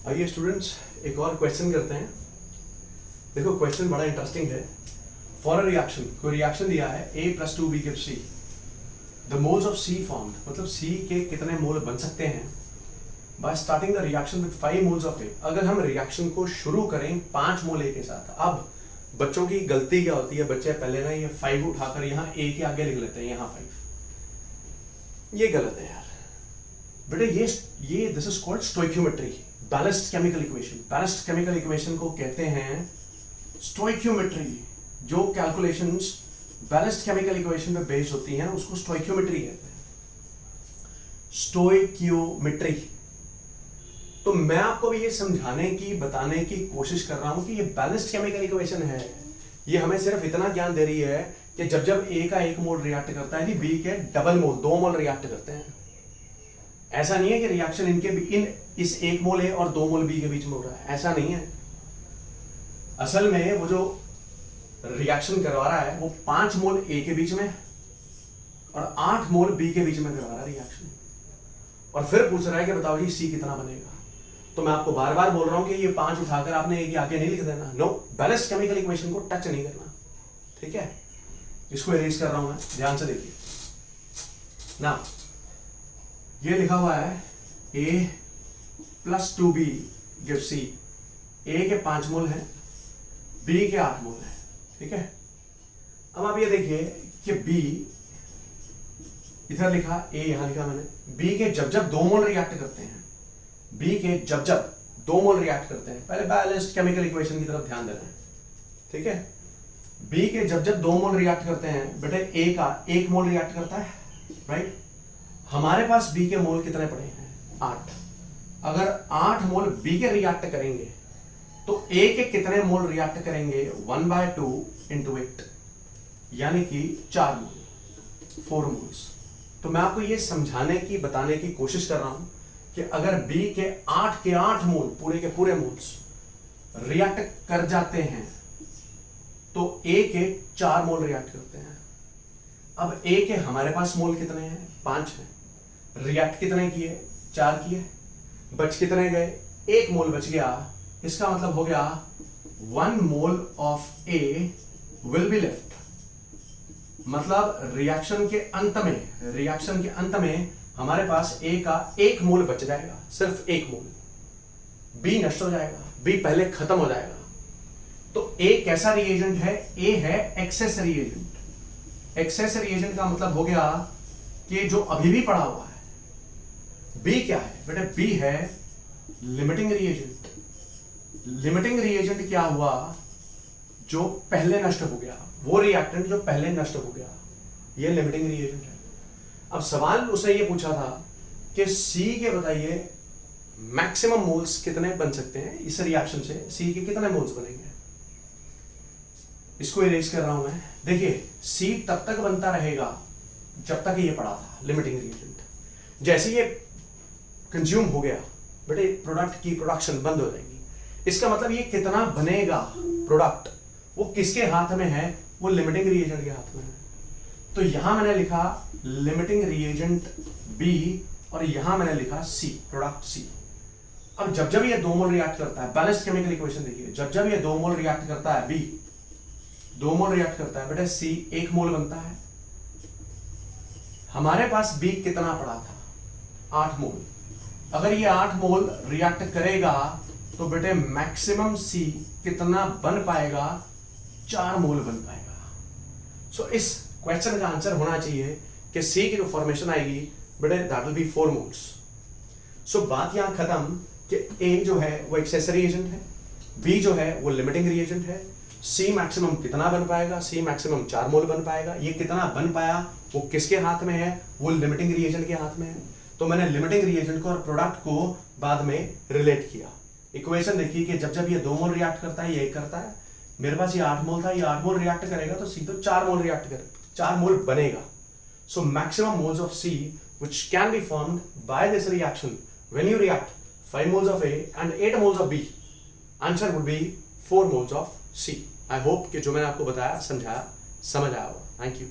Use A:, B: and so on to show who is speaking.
A: आइए स्टूडेंट्स एक और क्वेश्चन करते हैं। देखो क्वेश्चन बड़ा इंटरेस्टिंग है। फॉर अ रिएक्शन, कोई रिएक्शन दिया है A + 2B gives C, the moles of C formed, मतलब C के कितने मोल बन सकते हैं bye starting the reaction with 5 moles of A। अगर हम रिएक्शन को शुरू करें 5 मोल A के साथ। अब बच्चों की गलती क्या होती है, बच्चे पहले ना ये 5 उठाकर यहाँ A के आगे लिख लेते हैं, यहाँ 5। ये गलत है यार बेटे। ये this is called stoichiometry, balanced chemical equation. Balanced chemical equation को कहते हैं स्टोइक्योमेट्री। जो कैलकुलेशंस बैलेंस्ड केमिकल इक्वेशन पे बेस्ड होती हैं उसको स्टोइक्योमेट्री कहते हैं। स्टोइक्योमेट्री। तो मैं आपको भी ये समझाने की, बताने की कोशिश कर रहा हूं कि ये बैलेंस्ड केमिकल इक्वेशन है। ये हमें सिर्फ इतना ज्ञान दे रही है कि जब जब A का 1 मोल रिएक्ट करता है B के डबल मोल 2 मोल रिएक्ट करते हैं। ऐसा नहीं है कि रिएक्शन इस 1 मोल A और 2 मोल B के बीच में हो रहा है, ऐसा नहीं है। असल में वो जो रिएक्शन करवा रहा है वो 5 मोल A के बीच में और 8 मोल B के बीच में करवा रहा है रिएक्शन, और फिर पूछ रहा है कि बताओ जी C कितना बनेगा। तो मैं आपको बार बार बोल रहा हूं कि ये 5 उठाकर आपने A के आगे नहीं लिख देना। नो, बैलेंस्ड केमिकल इक्वेशन को टच नहीं करना, ठीक है। इसको इरेज कर रहा हूं मैं, ध्यान से देखिए ना। ये लिखा हुआ है A + 2B gives C। A के 5 मोल हैं, B के 8 मोल हैं, ठीक है। अब आप ये देखिए कि B इधर लिखा, A यहां लिखा मैंने। B के जब जब 2 मोल रिएक्ट करते हैं, B के जब जब 2 मोल रिएक्ट करते हैं, पहले बैलेंस्ड केमिकल इक्वेशन की तरफ ध्यान देना है, ठीक है। B के जब जब 2 मोल रिएक्ट करते हैं बेटे A का 1 मोल रिएक्ट करता है, राइट। हमारे पास B के मोल कितने पड़े हैं? 8। अगर 8 मोल B के रिएक्ट करेंगे तो A के कितने मोल रिएक्ट करेंगे? 1/2 × 8, यानी कि 4 मोल, 4 मोल्स। तो मैं आपको ये समझाने की, बताने की कोशिश कर रहा हूं कि अगर B के 8 मोल, पूरे के पूरे मोल्स रिएक्ट कर जाते हैं तो A के 4 मोल रिएक्ट करते हैं। अब A के हमारे पास मोल कितने हैं? 5 हैं। रिएक्ट कितने किए? 4 किए। बच कितने गए? 1 मोल बच गया। इसका मतलब हो गया 1 mole of A will be left. मतलब रिएक्शन के अंत में हमारे पास A का 1 मोल बच जाएगा, सिर्फ 1 मोल। B नष्ट हो जाएगा, B पहले खत्म हो जाएगा। तो A कैसा रिएजेंट है? A है एक्सेस रिएजेंट। एक्सेस रिएजेंट का मतलब हो गया कि जो अभी भी पड़ा हुआ है। B क्या है बेटे? B है लिमिटिंग रिएजेंट। लिमिटिंग रिएजेंट क्या हुआ? जो पहले नष्ट हो गया, वो रिएक्टेंट जो पहले नष्ट हो गया, ये लिमिटिंग रिएजेंट है। अब सवाल उससे ये पूछा था कि C के बताइए मैक्सिमम मोल्स कितने बन सकते हैं इस रिएक्शन से, C के कितने मोल्स बनेंगे। इसको इरेज कर रहा हूं मैं। देखिए C तब तक बनता रहेगा जब तक ये पड़ा था, लिमिटिंग रिएजेंट। जैसे ये कंज्यूम हो गया बेटे, प्रोडक्ट की प्रोडक्शन बंद हो जाएगी। इसका मतलब ये कितना बनेगा प्रोडक्ट, वो किसके हाथ में है? वो लिमिटिंग रिएजेंट के हाथ में है। तो यहां मैंने लिखा लिमिटिंग रिएजेंट B और यहां मैंने लिखा C, प्रोडक्ट C। अब जब जब ये 2 मोल रिएक्ट करता है, बैलेंस्ड केमिकल इक्वेशन देखिए, जब जब ये 2 मोल रिएक्ट करता है, B 2 मोल रिएक्ट करता है बेटा, C 1 मोल बनता है। हमारे पास B कितना पड़ा था? 8 मोल। अगर ये 8 मोल रिएक्ट करेगा तो बेटे मैक्सिमम C कितना बन पाएगा? 4 मोल बन पाएगा। सो इस क्वेश्चन का आंसर होना चाहिए कि C की जो फॉर्मेशन आएगी बेटे दैट विल बी 4 मोल्स। सो बात यहां खत्म कि A जो है वो एक्सेस रिएजेंट है, B जो है वो लिमिटिंग रिएजेंट है। C मैक्सिमम कितना बन पाएगा? C मैक्सिमम 4 मोल बन पाएगा। ये कितना बन पाया वो किसके हाथ में है? वो लिमिटिंग रिएजेंट के हाथ में है। तो मैंने लिमिटिंग रिएजेंट को और प्रोडक्ट को बाद में रिलेट किया। इक्वेशन देखिए कि जब जब ये 2 मोल रिएक्ट करता है, ये 1 करता है। मेरे पास ये 8 मोल था, ये 8 मोल रिएक्ट करेगा तो C तो 4 मोल रिएक्ट करेगा, 4 मोल बनेगा। So maximum moles of C which can be formed by this reaction when you react 5 moles of A and 8 moles of B, answer would be 4 moles of C. I hope कि जो मैंने आपको बताया, समझाया, समझ आया होगा। Thank you.